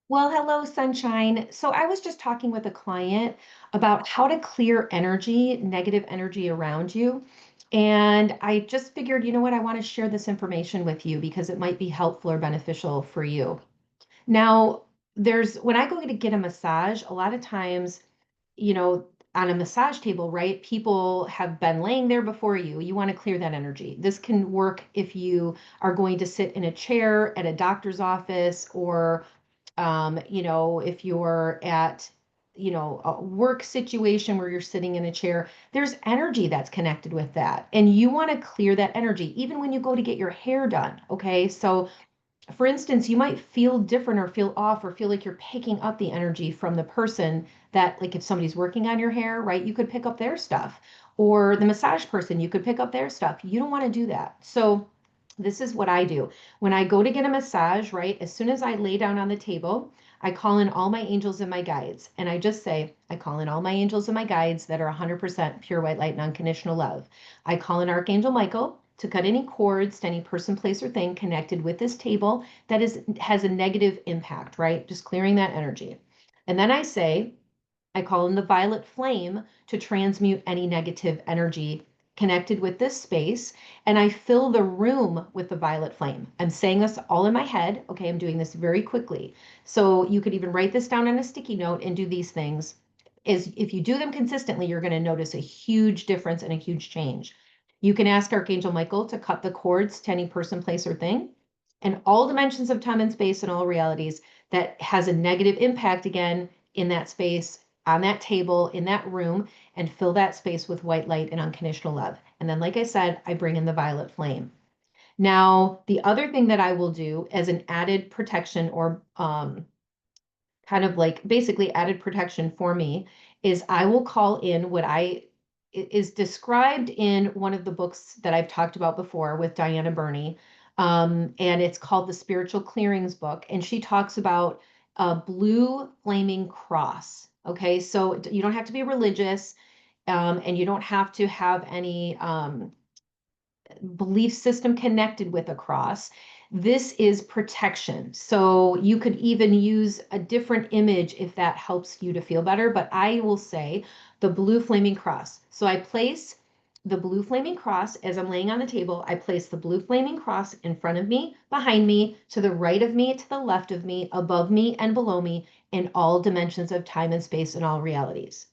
Well, hello, sunshine. So I was just talking with a client about how to clear energy, negative energy around you. And I just figured, you know what, I want to share this information with you because it might be helpful or beneficial for you. Now, when I go to get a massage, a lot of times, you know, on a massage table, right? People have been laying there before you. You want to clear that energy. This can work if you are going to sit in a chair at a doctor's office or if you're at, a work situation where you're sitting in a chair, there's energy that's connected with that. And you want to clear that energy, even when you go to get your hair done. Okay. So, for instance, you might feel different or feel off or feel like you're picking up the energy from the person that, like if somebody's working on your hair, right, you could pick up their stuff. Or the massage person, you could pick up their stuff. You don't want to do that. So, this is what I do. When I go to get a massage, right, as soon as I lay down on the table, I call in all my angels and my guides. And I just say, I call in all my angels and my guides that are 100% pure white light and unconditional love. I call in Archangel Michael to cut any cords to any person, place, or thing connected with this table that has a negative impact, right? Just clearing that energy. And then I call in the violet flame to transmute any negative energy connected with this space. And I fill the room with the violet flame. I'm saying this all in my head. Okay, I'm doing this very quickly. So you could even write this down on a sticky note and do these things. Is if you do them consistently, you're going to notice a huge difference and a huge change. You can ask Archangel Michael to cut the cords to any person, place, or thing. And all dimensions of time and space and all realities that has a negative impact again in that space, on that table, in that room, and fill that space with white light and unconditional love. And then, like I said, I bring in the violet flame. Now, the other thing that I will do as an added protection or kind of like basically added protection for me is I will call in what I is described in one of the books that I've talked about before with Diana Burney. And it's called the Spiritual Clearings book. And she talks about a blue flaming cross. Okay, so you don't have to be religious, and you don't have to have any belief system connected with a cross. This is protection. So you could even use a different image if that helps you to feel better. But I will say the blue flaming cross. So I place the blue flaming cross as I'm laying on the table. I place the blue flaming cross in front of me, behind me, to the right of me, to the left of me, above me, and below me in all dimensions of time and space and all realities.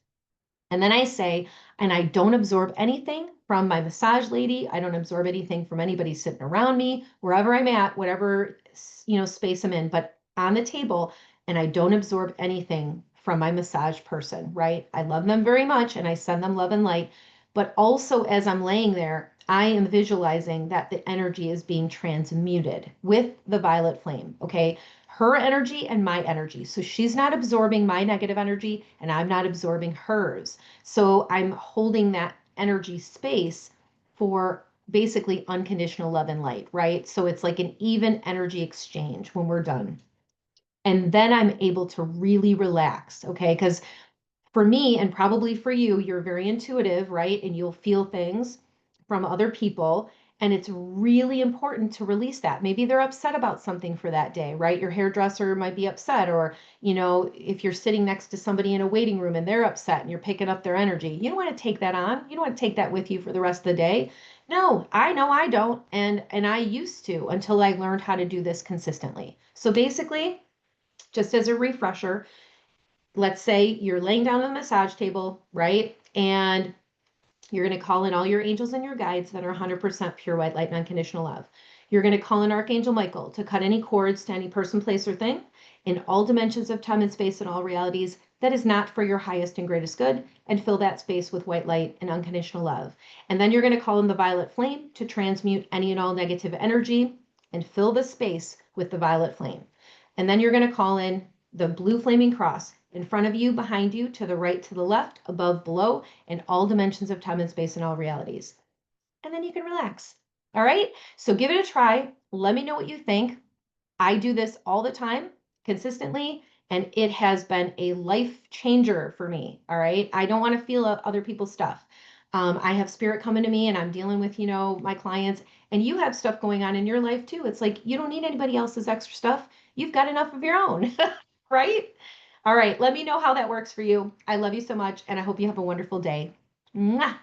And then I say, and I don't absorb anything from my massage lady. I don't absorb anything from anybody sitting around me, wherever I'm at, whatever, space I'm in, but on the table. And I don't absorb anything from my massage person, right? I love them very much and I send them love and light. But also, as I'm laying there, I am visualizing that the energy is being transmuted with the violet flame. Okay, her energy and my energy. So she's not absorbing my negative energy and I'm not absorbing hers. So I'm holding that energy space for basically unconditional love and light, right? So it's like an even energy exchange when we're done. And then I'm able to really relax, okay? Because for me, and probably for you, you're very intuitive, right? And you'll feel things from other people. And it's really important to release that. Maybe they're upset about something for that day, right? Your hairdresser might be upset, or, if you're sitting next to somebody in a waiting room and they're upset and you're picking up their energy, you don't want to take that on. You don't want to take that with you for the rest of the day. No, I know I don't. And I used to until I learned how to do this consistently. So basically, just as a refresher, let's say you're laying down on the massage table, right? And you're going to call in all your angels and your guides that are 100% pure white light and unconditional love. You're going to call in Archangel Michael to cut any cords to any person, place, or thing in all dimensions of time and space and all realities that is not for your highest and greatest good, and fill that space with white light and unconditional love. And then you're going to call in the violet flame to transmute any and all negative energy and fill the space with the violet flame. And then you're going to call in the blue flaming cross in front of you, behind you, to the right, to the left, above, below, in all dimensions of time and space and all realities. And then you can relax. All right. So give it a try. Let me know what you think. I do this all the time, consistently, and it has been a life changer for me. All right. I don't want to feel other people's stuff. I have spirit coming to me and I'm dealing with, my clients, and you have stuff going on in your life too. It's like you don't need anybody else's extra stuff. You've got enough of your own. Right? All right. Let me know how that works for you. I love you so much, and I hope you have a wonderful day. Mwah.